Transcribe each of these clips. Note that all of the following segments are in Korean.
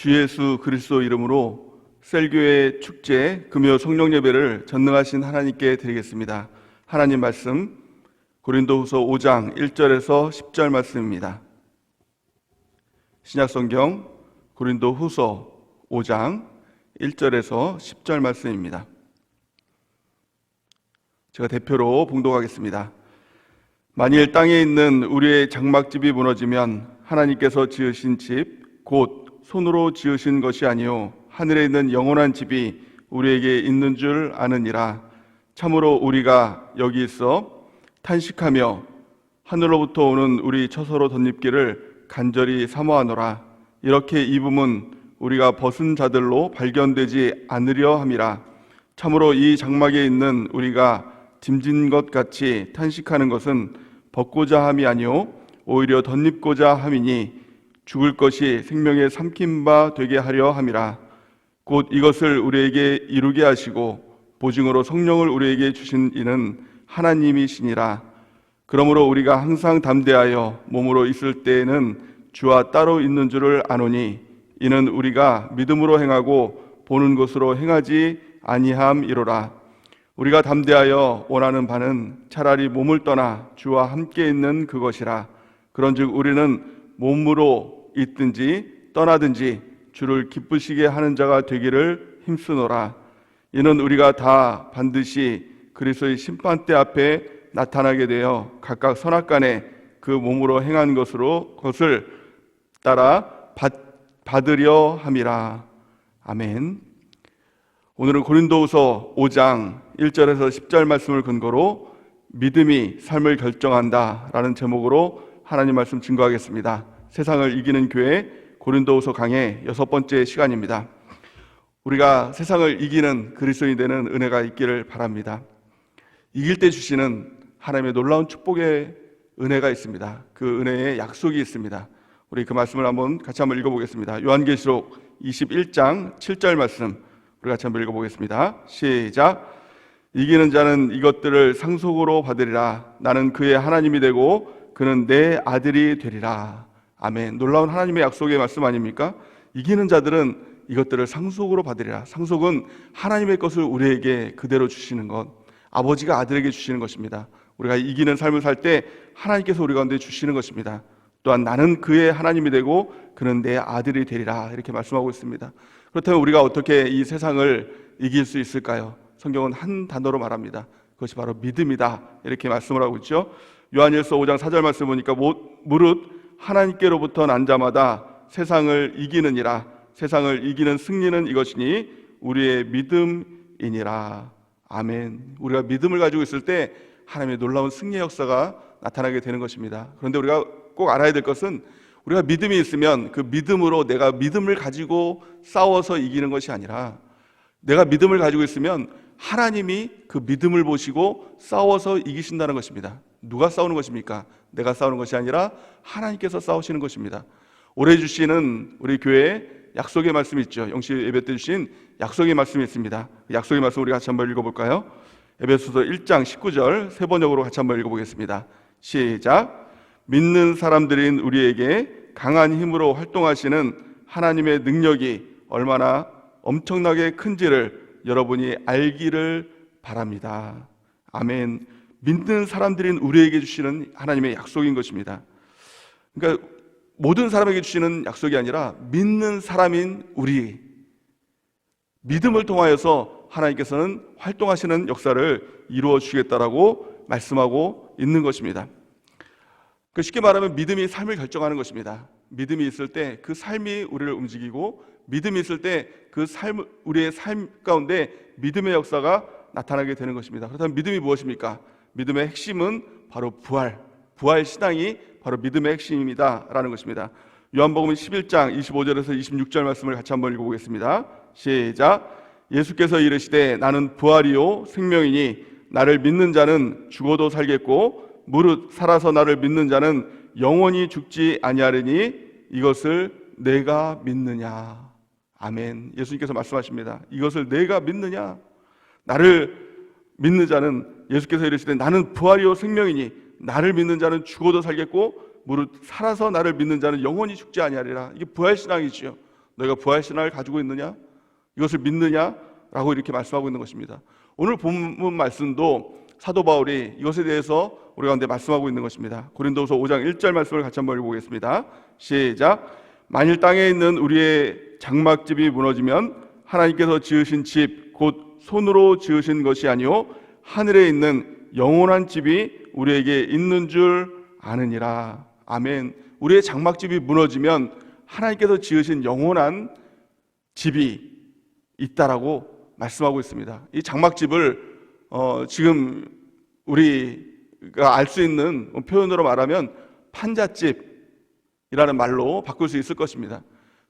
주 예수 그리스도 이름으로 셀교회 축제 금요 성령 예배를 전능하신 하나님께 드리겠습니다. 하나님 말씀 고린도후서 5장 1절에서 10절 말씀입니다. 신약성경 고린도후서 5장 1절에서 10절 말씀입니다. 제가 대표로 봉독하겠습니다. 만일 땅에 있는 우리의 장막집이 무너지면 하나님께서 지으신 집 곧 손으로 지으신 것이 아니요 하늘에 있는 영원한 집이 우리에게 있는 줄 아느니라. 참으로 우리가 여기 있어 탄식하며 하늘로부터 오는 우리 처소로 덧입기를 간절히 사모하노라. 이렇게 입음은 우리가 벗은 자들로 발견되지 않으려 함이라. 참으로 이 장막에 있는 우리가 짐진 것 같이 탄식하는 것은 벗고자 함이 아니요 오히려 덧입고자 함이니 죽을 것이 생명에 삼킨 바 되게 하려 함이라. 곧 이것을 우리에게 이루게 하시고 보증으로 성령을 우리에게 주신 이는 하나님이시니라. 그러므로 우리가 항상 담대하여 몸으로 있을 때에는 주와 따로 있는 줄을 아노니 이는 우리가 믿음으로 행하고 보는 것으로 행하지 아니함이로라. 우리가 담대하여 원하는 바는 차라리 몸을 떠나 주와 함께 있는 그것이라. 그런즉 우리는 몸으로 있든지 떠나든지 주를 기쁘시게 하는 자가 되기를 힘쓰노라. 이는 우리가 다 반드시 그리스도의 심판대 앞에 나타나게 되어 각각 선악간에 그 몸으로 행한 것을 따라 받으려 함이라. 아멘. 오늘은 고린도후서 5장 1절에서 10절 말씀을 근거로 믿음이 삶을 결정한다 라는 제목으로 하나님 말씀 증거하겠습니다. 세상을 이기는 교회 고린도후서 강의 6번째 시간입니다. 우리가 세상을 이기는 그리스도인이 되는 은혜가 있기를 바랍니다. 이길 때 주시는 하나님의 놀라운 축복의 은혜가 있습니다. 그 은혜의 약속이 있습니다. 우리 그 말씀을 같이 한번 읽어보겠습니다. 요한계시록 21장 7절 말씀 우리 같이 한번 읽어보겠습니다. 시작. 이기는 자는 이것들을 상속으로 받으리라. 나는 그의 하나님이 되고 그는 내 아들이 되리라. 아멘. 놀라운 하나님의 약속의 말씀 아닙니까? 이기는 자들은 이것들을 상속으로 받으리라. 상속은 하나님의 것을 우리에게 그대로 주시는 것, 아버지가 아들에게 주시는 것입니다. 우리가 이기는 삶을 살 때 하나님께서 우리 가운데 주시는 것입니다. 또한 나는 그의 하나님이 되고 그는 내 아들이 되리라 이렇게 말씀하고 있습니다. 그렇다면 우리가 어떻게 이 세상을 이길 수 있을까요? 성경은 한 단어로 말합니다. 그것이 바로 믿음이다 이렇게 말씀을 하고 있죠. 요한일서 5장 4절 말씀 보니까 무릇 하나님께로부터 난 자마다 세상을 이기느니라. 세상을 이기는 승리는 이것이니 우리의 믿음이니라. 아멘. 우리가 믿음을 가지고 있을 때 하나님의 놀라운 승리의 역사가 나타나게 되는 것입니다. 그런데 우리가 꼭 알아야 될 것은 우리가 믿음이 있으면 그 믿음으로 내가 믿음을 가지고 싸워서 이기는 것이 아니라 내가 믿음을 가지고 있으면 하나님이 그 믿음을 보시고 싸워서 이기신다는 것입니다. 누가 싸우는 것입니까? 내가 싸우는 것이 아니라 하나님께서 싸우시는 것입니다. 올해 주시는 우리 교회에 약속의 말씀이 있죠. 영시 예배 때 주신 약속의 말씀이 있습니다. 약속의 말씀 우리 같이 한번 읽어볼까요? 에베소서 1장 19절 세 번역으로 같이 한번 읽어보겠습니다. 시작. 믿는 사람들인 우리에게 강한 힘으로 활동하시는 하나님의 능력이 얼마나 엄청나게 큰지를 여러분이 알기를 바랍니다. 아멘. 믿는 사람들인 우리에게 주시는 하나님의 약속인 것입니다. 그러니까 모든 사람에게 주시는 약속이 아니라 믿는 사람인 우리, 믿음을 통하여서 하나님께서는 활동하시는 역사를 이루어 주시겠다라고 말씀하고 있는 것입니다. 쉽게 말하면 믿음이 삶을 결정하는 것입니다. 믿음이 있을 때 그 삶이 우리를 움직이고 믿음이 있을 때 그 삶, 우리의 삶 가운데 믿음의 역사가 나타나게 되는 것입니다. 그렇다면 믿음이 무엇입니까? 믿음의 핵심은 바로 부활 신앙이 바로 믿음의 핵심이다라는 것입니다. 요한복음 11장 25절에서 26절 말씀을 같이 한번 읽어보겠습니다. 시작. 예수께서 이르시되 나는 부활이요 생명이니 나를 믿는 자는 죽어도 살겠고 무릇 살아서 나를 믿는 자는 영원히 죽지 아니하리니 이것을 내가 믿느냐. 아멘. 예수님께서 말씀하십니다. 이것을 내가 믿느냐. 나를 믿는 자는 예수께서 이르시되 나는 부활이요 생명이니 나를 믿는 자는 죽어도 살겠고 무릇 살아서 나를 믿는 자는 영원히 죽지 아니하리라. 이게 부활신앙이지요. 너희가 부활신앙을 가지고 있느냐? 이것을 믿느냐? 라고 이렇게 말씀하고 있는 것입니다. 오늘 본문 말씀도 사도 바울이 이것에 대해서 우리 가운데 말씀하고 있는 것입니다. 고린도후서 5장 1절 말씀을 같이 한번 읽어보겠습니다. 시작. 만일 땅에 있는 우리의 장막집이 무너지면 하나님께서 지으신 집 곧 손으로 지으신 것이 아니요 하늘에 있는 영원한 집이 우리에게 있는 줄 아느니라. 아멘. 우리의 장막집이 무너지면 하나님께서 지으신 영원한 집이 있다라고 말씀하고 있습니다. 이 장막집을 지금 우리가 알 수 있는 표현으로 말하면 판잣집이라는 말로 바꿀 수 있을 것입니다.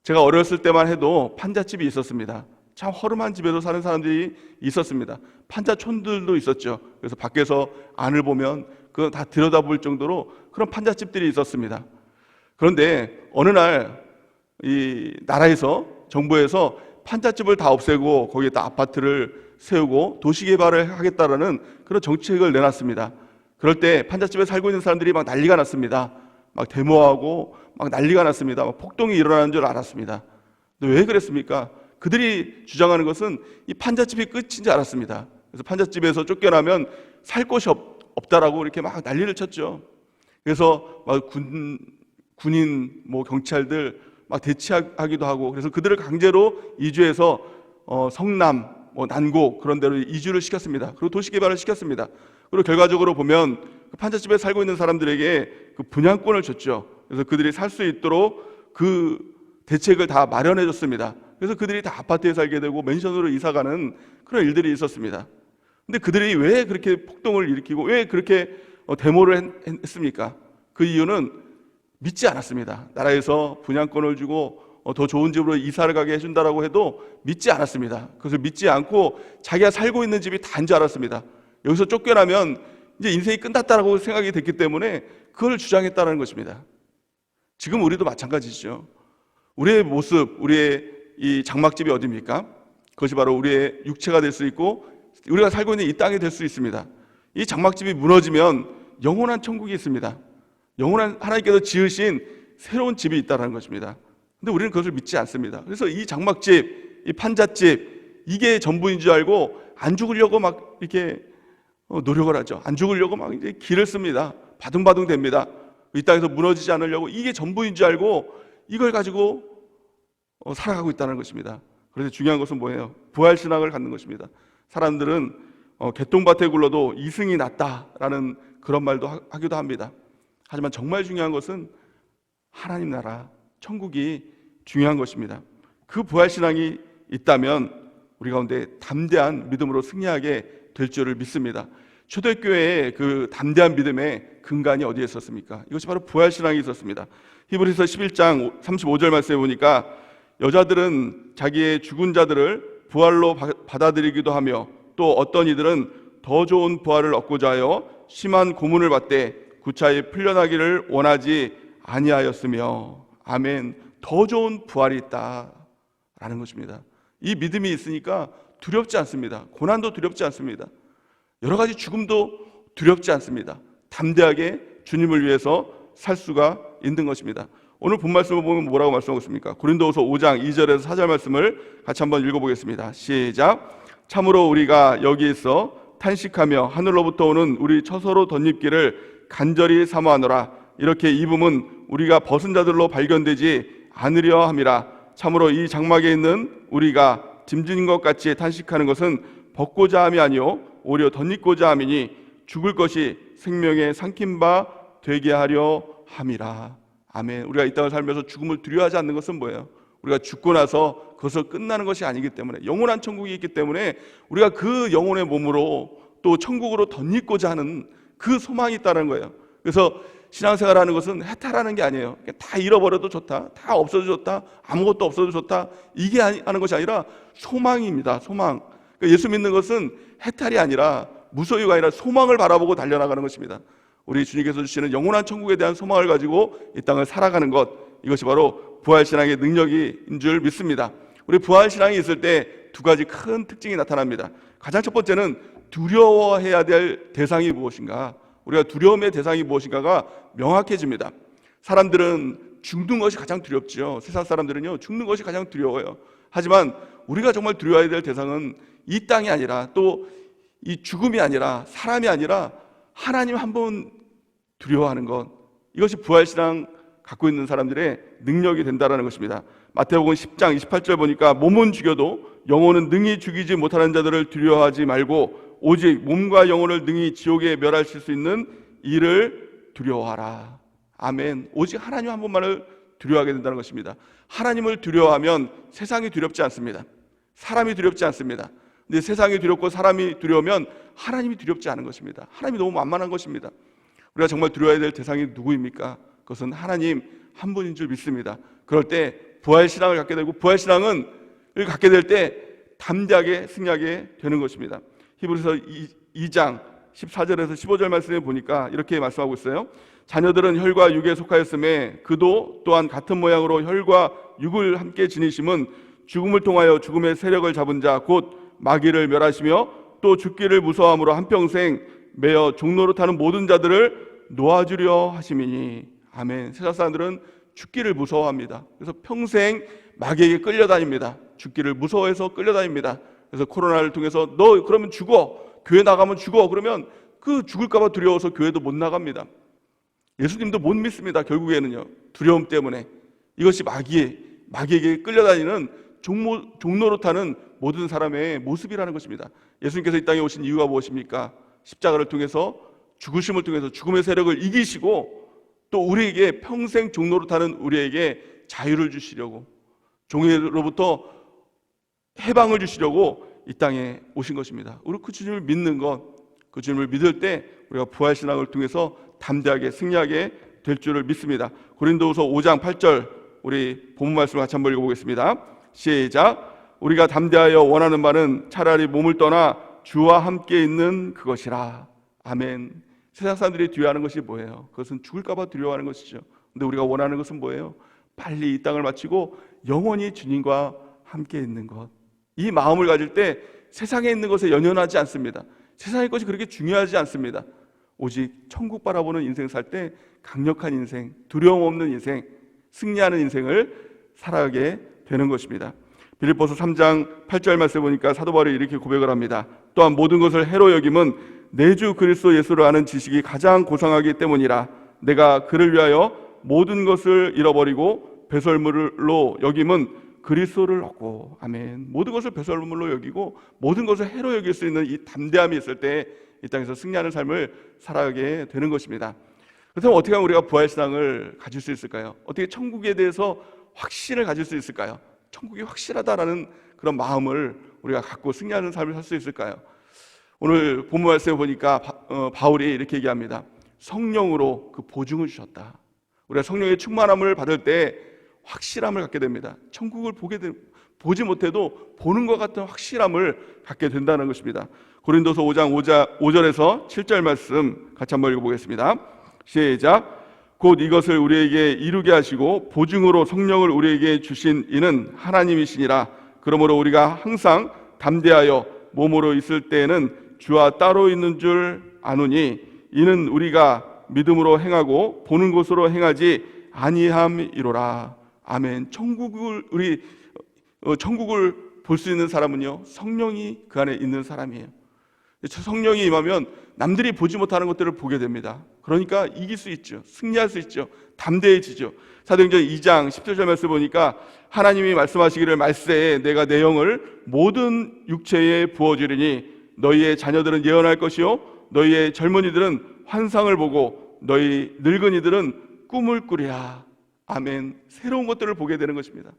제가 어렸을 때만 해도 판잣집이 있었습니다. 참 허름한 집에서 사는 사람들이 있었습니다. 판잣촌들도 있었죠. 그래서 밖에서 안을 보면 그건 다 들여다볼 정도로 그런 판잣집들이 있었습니다. 그런데 어느 날 이 나라에서, 정부에서 판잣집을 다 없애고 거기에다 아파트를 세우고 도시개발을 하겠다라는 그런 정책을 내놨습니다. 그럴 때 판잣집에 살고 있는 사람들이 막 난리가 났습니다. 막 데모하고 막 난리가 났습니다. 막 폭동이 일어나는 줄 알았습니다. 근데 왜 그랬습니까? 그들이 주장하는 것은 이 판잣집이 끝인 줄 알았습니다. 그래서 판잣집에서 쫓겨나면 살 곳이 없다라고 이렇게 막 난리를 쳤죠. 그래서 막 군인, 경찰들 막 대치하기도 하고, 그래서 그들을 강제로 이주해서 성남, 난곡 그런 데로 이주를 시켰습니다. 그리고 도시개발을 시켰습니다. 그리고 결과적으로 보면 그 판잣집에 살고 있는 사람들에게 그 분양권을 줬죠. 그래서 그들이 살 수 있도록 그 대책을 다 마련해 줬습니다. 그래서 그들이 다 아파트에 살게 되고 맨션으로 이사가는 그런 일들이 있었습니다. 근데 그들이 왜 그렇게 폭동을 일으키고 왜 그렇게 데모를 했습니까? 그 이유는 믿지 않았습니다. 나라에서 분양권을 주고 더 좋은 집으로 이사를 가게 해준다라고 해도 믿지 않았습니다. 그것을 믿지 않고 자기가 살고 있는 집이 다인 줄 알았습니다. 여기서 쫓겨나면 이제 인생이 끝났다라고 생각이 됐기 때문에 그걸 주장했다는 것입니다. 지금 우리도 마찬가지죠. 우리의 모습, 우리의 이 장막집이 어디입니까? 그것이 바로 우리의 육체가 될 수 있고 우리가 살고 있는 이 땅이 될 수 있습니다. 이 장막집이 무너지면 영원한 천국이 있습니다. 영원한 하나님께서 지으신 새로운 집이 있다는 것입니다. 근데 우리는 그것을 믿지 않습니다. 그래서 이 장막집, 이 판잣집, 이게 전부인 줄 알고 안 죽으려고 막 이렇게 노력을 하죠. 안 죽으려고 막 이제 길을 씁니다. 바둥바둥 됩니다. 이 땅에서 무너지지 않으려고 이게 전부인 줄 알고 이걸 가지고 살아가고 있다는 것입니다. 그래서 중요한 것은 뭐예요? 부활신앙을 갖는 것입니다. 사람들은 개똥밭에 굴러도 이승이 낫다라는 그런 말도 하기도 합니다. 하지만 정말 중요한 것은 하나님 나라, 천국이 중요한 것입니다. 그 부활신앙이 있다면 우리 가운데 담대한 믿음으로 승리하게 될 줄을 믿습니다. 초대교회의 그 담대한 믿음의 근간이 어디에 있었습니까? 이것이 바로 부활신앙이 있었습니다. 히브리서 11장 35절 말씀에 보니까 여자들은 자기의 죽은 자들을 부활로 받아들이기도 하며 또 어떤 이들은 더 좋은 부활을 얻고자 하여 심한 고문을 받되 구차히 풀려나기를 원하지 아니하였으며. 아멘. 더 좋은 부활이 있다라는 것입니다. 이 믿음이 있으니까 두렵지 않습니다. 고난도 두렵지 않습니다. 여러 가지 죽음도 두렵지 않습니다. 담대하게 주님을 위해서 살 수가 있는 것입니다. 오늘 본 말씀을 보면 뭐라고 말씀하고 있습니까? 고린도후서 5장 2절에서 4절 말씀을 같이 한번 읽어보겠습니다. 시작. 참으로 우리가 여기 있어 탄식하며 하늘로부터 오는 우리 처소로 덧입기를 간절히 사모하노라. 이렇게 입음은 우리가 벗은 자들로 발견되지 않으려 함이라. 참으로 이 장막에 있는 우리가 짐진 것 같이 탄식하는 것은 벗고자 함이 아니요 오히려 덧입고자 함이니 죽을 것이 생명에 삼킨 바 되게 하려 함이라. 아멘. 우리가 이 땅을 살면서 죽음을 두려워하지 않는 것은 뭐예요? 우리가 죽고 나서 그것을 끝나는 것이 아니기 때문에, 영원한 천국이 있기 때문에 우리가 그 영혼의 몸으로 또 천국으로 덧입고자 하는 그 소망이 있다는 거예요. 그래서 신앙생활하는 것은 해탈하는 게 아니에요. 다 잃어버려도 좋다, 다 없어도 좋다, 아무것도 없어도 좋다, 이게 하는 것이 아니라 소망입니다. 소망. 그러니까 예수 믿는 것은 해탈이 아니라, 무소유가 아니라 소망을 바라보고 달려나가는 것입니다. 우리 주님께서 주시는 영원한 천국에 대한 소망을 가지고 이 땅을 살아가는 것, 이것이 바로 부활신앙의 능력인 줄 믿습니다. 우리 부활신앙이 있을 때 두 가지 큰 특징이 나타납니다. 가장 첫 번째는 두려워해야 될 대상이 무엇인가, 우리가 두려움의 대상이 무엇인가가 명확해집니다. 사람들은 죽는 것이 가장 두렵죠. 세상 사람들은요, 죽는 것이 가장 두려워요. 하지만 우리가 정말 두려워해야 될 대상은 이 땅이 아니라, 또 이 죽음이 아니라, 사람이 아니라 하나님 한 분 두려워하는 것, 이것이 부활신앙 갖고 있는 사람들의 능력이 된다는 것입니다. 마태복음 10장 28절 보니까 몸은 죽여도 영혼은 능히 죽이지 못하는 자들을 두려워하지 말고 오직 몸과 영혼을 능히 지옥에 멸하실 수 있는 이를 두려워하라. 아멘. 오직 하나님 한 분만을 두려워하게 된다는 것입니다. 하나님을 두려워하면 세상이 두렵지 않습니다. 사람이 두렵지 않습니다. 근데 세상이 두렵고 사람이 두려우면 하나님이 두렵지 않은 것입니다. 하나님이 너무 만만한 것입니다. 우리가 정말 두려워야 될 대상이 누구입니까? 그것은 하나님 한 분인 줄 믿습니다. 그럴 때 부활신앙을 갖게 되고, 부활신앙을 갖게 될 때 담대하게 승리하게 되는 것입니다. 히브리서 2장 14절에서 15절 말씀에 보니까 이렇게 말씀하고 있어요. 자녀들은 혈과 육에 속하였음에 그도 또한 같은 모양으로 혈과 육을 함께 지니심은 죽음을 통하여 죽음의 세력을 잡은 자 곧 마귀를 멸하시며 또 죽기를 무서워함으로 한평생 매어 종노릇하는 모든 자들을 놓아주려 하심이니. 아멘. 세상 사람들은 죽기를 무서워합니다. 그래서 평생 마귀에게 끌려다닙니다. 죽기를 무서워해서 끌려다닙니다. 그래서 코로나를 통해서 너 그러면 죽어, 교회 나가면 죽어, 그러면 그 죽을까 봐 두려워서 교회도 못 나갑니다. 예수님도 못 믿습니다. 결국에는요, 두려움 때문에. 이것이 마귀에게 끌려다니는 종노릇하는 모든 사람의 모습이라는 것입니다. 예수님께서 이 땅에 오신 이유가 무엇입니까? 십자가를 통해서, 죽으심을 통해서 죽음의 세력을 이기시고 또 우리에게 평생 종노릇하는 우리에게 자유를 주시려고, 종으로부터 해방을 주시려고 이 땅에 오신 것입니다. 우리 그 주님을 믿는 것, 그 주님을 믿을 때 우리가 부활신앙을 통해서 담대하게 승리하게 될 줄을 믿습니다. 고린도후서 5장 8절 우리 본문 말씀을 같이 한번 읽어보겠습니다. 시작. 우리가 담대하여 원하는 바는 차라리 몸을 떠나 주와 함께 있는 그것이라. 아멘. 세상 사람들이 두려워하는 것이 뭐예요? 그것은 죽을까 봐 두려워하는 것이죠. 근데 우리가 원하는 것은 뭐예요? 빨리 이 땅을 마치고 영원히 주님과 함께 있는 것. 이 마음을 가질 때 세상에 있는 것에 연연하지 않습니다. 세상의 것이 그렇게 중요하지 않습니다. 오직 천국 바라보는 인생 살 때 강력한 인생, 두려움 없는 인생, 승리하는 인생을 살아가게 되는 것입니다. 빌립보서 3장 8절 말씀에 보니까 사도 바울이 이렇게 고백을 합니다. 또한 모든 것을 해로 여김은 내 주 그리스도 예수를 아는 지식이 가장 고상하기 때문이라. 내가 그를 위하여 모든 것을 잃어버리고 배설물로 여김은 그리스도를 얻고. 아멘. 모든 것을 배설물로 여기고 모든 것을 해로 여길 수 있는 이 담대함이 있을 때 이 땅에서 승리하는 삶을 살아가게 되는 것입니다. 그렇다면 어떻게 하면 우리가 부활신앙을 가질 수 있을까요? 어떻게 천국에 대해서 확신을 가질 수 있을까요? 천국이 확실하다라는 그런 마음을 우리가 갖고 승리하는 삶을 살 수 있을까요? 오늘 본문 말씀에 보니까 바울이 이렇게 얘기합니다. 성령으로 그 보증을 주셨다. 우리가 성령의 충만함을 받을 때 확실함을 갖게 됩니다. 천국을 보지 못해도 보는 것 같은 확실함을 갖게 된다는 것입니다. 고린도서 5장 5절에서 7절 말씀 같이 한번 읽어보겠습니다. 시작. 곧 이것을 우리에게 이루게 하시고 보증으로 성령을 우리에게 주신 이는 하나님이시니라. 그러므로 우리가 항상 담대하여 몸으로 있을 때에는 주와 따로 있는 줄 아노니 이는 우리가 믿음으로 행하고 보는 것으로 행하지 아니함이로라. 아멘. 천국을 볼 수 있는 사람은요, 성령이 그 안에 있는 사람이에요. 성령이 임하면 남들이 보지 못하는 것들을 보게 됩니다. 그러니까 이길 수 있죠. 승리할 수 있죠. 담대해지죠. 사도행전 2장 17절 말씀 보니까 하나님이 말씀하시기를 말세에 내가 내 영을 모든 육체에 부어주리니 너희의 자녀들은 예언할 것이요 너희의 젊은이들은 환상을 보고 너희 늙은이들은 꿈을 꾸리라. 아멘. 새로운 것들을 보게 되는 것입니다.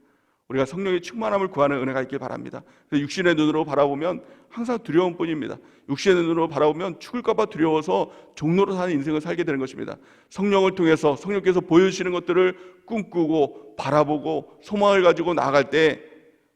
우리가 성령의 충만함을 구하는 은혜가 있길 바랍니다. 육신의 눈으로 바라보면 항상 두려움뿐입니다. 육신의 눈으로 바라보면 죽을까 봐 두려워서 종로로 사는 인생을 살게 되는 것입니다. 성령을 통해서 성령께서 보여주시는 것들을 꿈꾸고 바라보고 소망을 가지고 나아갈 때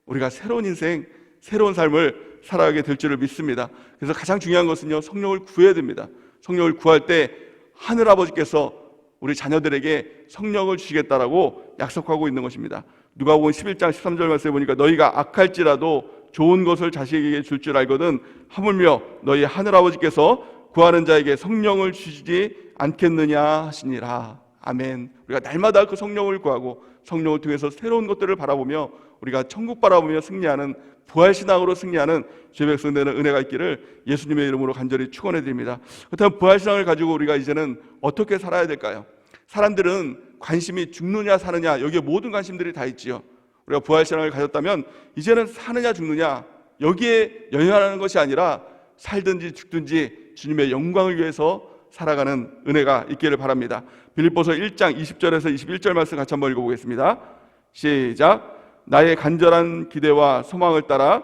우리가 새로운 인생, 새로운 삶을 살아가게 될 줄을 믿습니다. 그래서 가장 중요한 것은요, 성령을 구해야 됩니다. 성령을 구할 때 하늘아버지께서 우리 자녀들에게 성령을 주시겠다라고 약속하고 있는 것입니다. 누가복음 11장 13절 말씀에 보니까 너희가 악할지라도 좋은 것을 자식에게 줄 줄 알거든 하물며 너희 하늘아버지께서 구하는 자에게 성령을 주시지 않겠느냐 하시니라. 아멘. 우리가 날마다 그 성령을 구하고 성령을 통해서 새로운 것들을 바라보며 우리가 천국 바라보며 승리하는 부활신앙으로 승리하는 주의 백성 되는 은혜가 있기를 예수님의 이름으로 간절히 축원해 드립니다. 그렇다면 부활신앙을 가지고 우리가 이제는 어떻게 살아야 될까요? 사람들은 관심이 죽느냐 사느냐 여기에 모든 관심들이 다 있지요. 우리가 부활신앙을 가졌다면 이제는 사느냐 죽느냐 여기에 연연하는 것이 아니라 살든지 죽든지 주님의 영광을 위해서 살아가는 은혜가 있기를 바랍니다. 빌립보서 1장 20절에서 21절 말씀 같이 한번 읽어보겠습니다. 시작. 나의 간절한 기대와 소망을 따라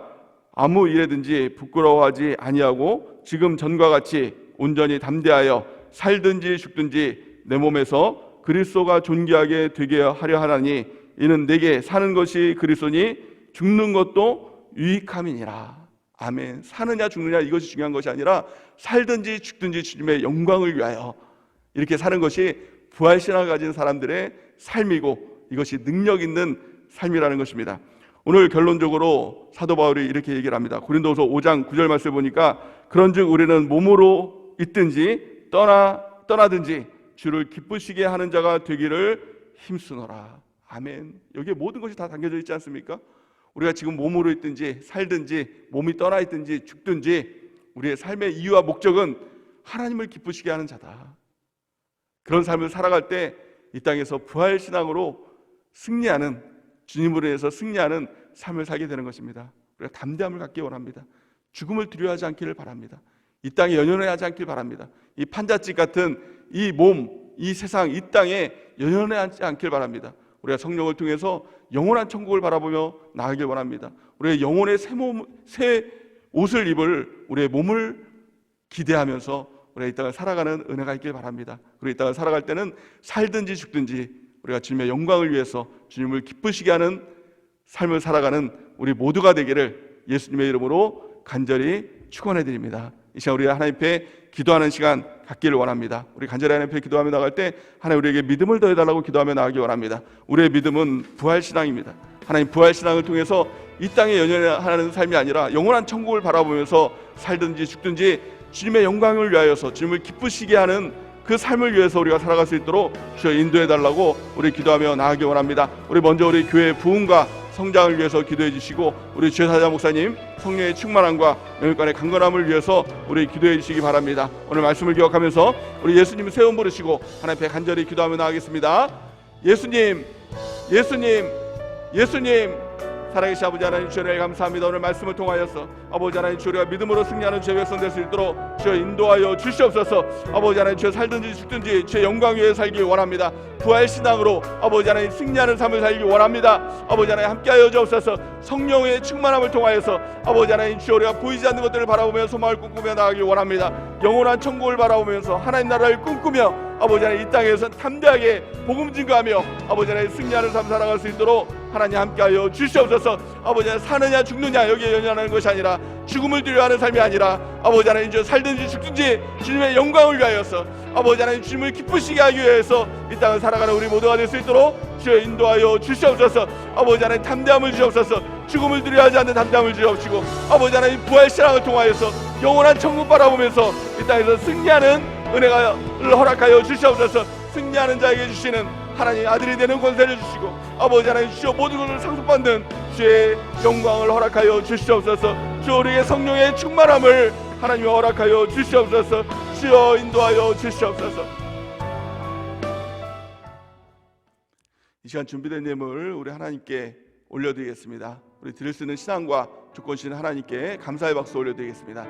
아무 일에든지 부끄러워하지 아니하고 지금 전과 같이 온전히 담대하여 살든지 죽든지 내 몸에서 그리스도가 존귀하게 되게 하려 하나니 이는 내게 사는 것이 그리스도니 죽는 것도 유익함이니라. 아멘. 사느냐 죽느냐 이것이 중요한 것이 아니라 살든지 죽든지 주님의 영광을 위하여 이렇게 사는 것이 부활신앙을 가진 사람들의 삶이고 이것이 능력 있는 삶이라는 것입니다. 오늘 결론적으로 사도 바울이 이렇게 얘기를 합니다. 고린도서 5장 9절 말씀을 보니까 그런즉 우리는 몸으로 있든지 떠나든지 주를 기쁘시게 하는 자가 되기를 힘쓰노라. 아멘. 여기에 모든 것이 다 담겨져 있지 않습니까? 우리가 지금 몸으로 있든지 살든지 몸이 떠나 있든지 죽든지 우리의 삶의 이유와 목적은 하나님을 기쁘시게 하는 자다. 그런 삶을 살아갈 때 이 땅에서 부활신앙으로 승리하는 주님으로 인해서 승리하는 삶을 살게 되는 것입니다. 우리가 담대함을 갖기 원합니다. 죽음을 두려워하지 않기를 바랍니다. 이 땅에 연연하지 않기를 바랍니다. 이 판잣집 같은 이 몸, 이 세상, 이 땅에 연연하지 않기를 바랍니다. 우리가 성령을 통해서 영원한 천국을 바라보며 나아가길 원합니다. 우리의 영혼의 새 옷을 입을 우리의 몸을 기대하면서 우리가 이 땅을 살아가는 은혜가 있길 바랍니다. 그리고 이 땅을 살아갈 때는 살든지 죽든지 우리가 주님의 영광을 위해서 주님을 기쁘시게 하는 삶을 살아가는 우리 모두가 되기를 예수님의 이름으로 간절히 축원해 드립니다. 이 시간 우리 하나님 앞에 기도하는 시간 갖기를 원합니다. 우리 간절히 하나님 앞에 기도하며 나갈 때 하나님 우리에게 믿음을 더해달라고 기도하며 나가기 원합니다. 우리의 믿음은 부활신앙입니다. 하나님 부활신앙을 통해서 이 땅에 연연하는 삶이 아니라 영원한 천국을 바라보면서 살든지 죽든지 주님의 영광을 위하여서 주님을 기쁘시게 하는 그 삶을 위해서 우리가 살아갈 수 있도록 주여 인도해달라고 우리 기도하며 나가기 원합니다. 우리 먼저 우리 교회 부흥과 성장을 위해서 기도해 주시고 우리 죄사자 목사님 성령의 충만함과 영육간의 강건함을 위해서 우리 기도해 주시기 바랍니다. 오늘 말씀을 기억하면서 우리 예수님 세움 부르시고 하나님 앞에 간절히 기도하며 나가겠습니다. 예수님, 예수님, 예수님, 살아계신 아버지 하나님 주여 감사합니다. 오늘 말씀을 통하여서 아버지 하나님 주여 우리가 믿음으로 승리하는 주의 백성 될 수 있도록 주여 인도하여 주시옵소서. 아버지 하나님 주여 살든지 죽든지 주의 영광 위에 살기 원합니다. 부활신앙으로 아버지 하나님 승리하는 삶을 살기 원합니다. 아버지 하나님 함께하여 주옵소서. 성령의 충만함을 통하여서 아버지 하나님 주여 우리가 보이지 않는 것들을 바라보며 소망을 꿈꾸며 나가기 원합니다. 영원한 천국을 바라보면서 하나님 나라를 꿈꾸며 아버지 하나님 이 땅에서 담대하게 복음 증거하며 아버지 하나님 승리하는 삶 살아갈 수 있도록 하나님 함께하여 주시옵소서. 아버지 하나님 사느냐 죽느냐 여기에 연연하는 것이 아니라 죽음을 두려워하는 삶이 아니라 아버지 하나님 주 살든지 죽든지 주님의 영광을 위하여서 아버지 하나님 주님을 기쁘시게 하기 위해서 이 땅을 살아가는 우리 모두가 될 수 있도록 주여 인도하여 주시옵소서. 아버지 하나님 담대함을 주옵소서. 죽음을 두려워하지 않는 담대함을 주옵시고 아버지 하나님 부활신앙을 통하여서 영원한 천국 바라보면서 이 땅에서 승리하는 은혜를 허락하여 주시옵소서. 승리하는 자에게 주시는 하나님 아들이 되는 권세를 주시고 아버지 하나님 주여 모든 것을 상속받는 주의 영광을 허락하여 주시옵소서. 주 우리의 성령의 충만함을 하나님 허락하여 주시옵소서. 주여 인도하여 주시옵소서. 이 시간 준비된 예물 우리 하나님께 올려드리겠습니다. 우리 드릴 수 있는 신앙과 주권 주신 하나님께 감사의 박수 올려드리겠습니다.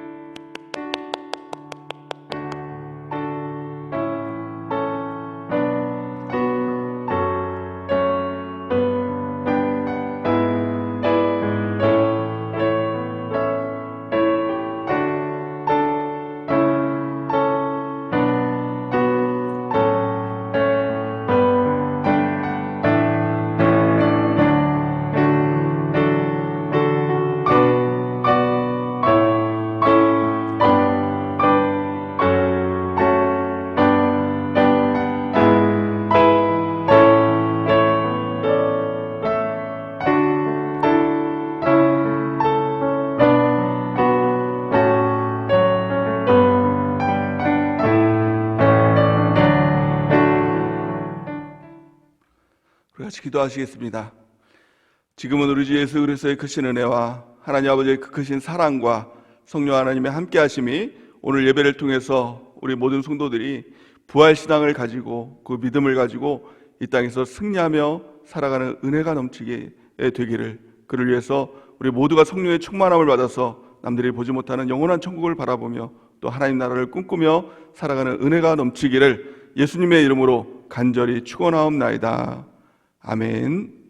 우리 같이 기도하시겠습니다. 지금은 우리 주 예수 그리스도의 크신 은혜와 하나님 아버지의 그 크신 사랑과 성령 하나님의 함께하심이 오늘 예배를 통해서 우리 모든 성도들이 부활신앙을 가지고 그 믿음을 가지고 이 땅에서 승리하며 살아가는 은혜가 넘치게 되기를, 그를 위해서 우리 모두가 성령의 충만함을 받아서 남들이 보지 못하는 영원한 천국을 바라보며 또 하나님 나라를 꿈꾸며 살아가는 은혜가 넘치기를 예수님의 이름으로 간절히 축원하옵나이다. 아멘.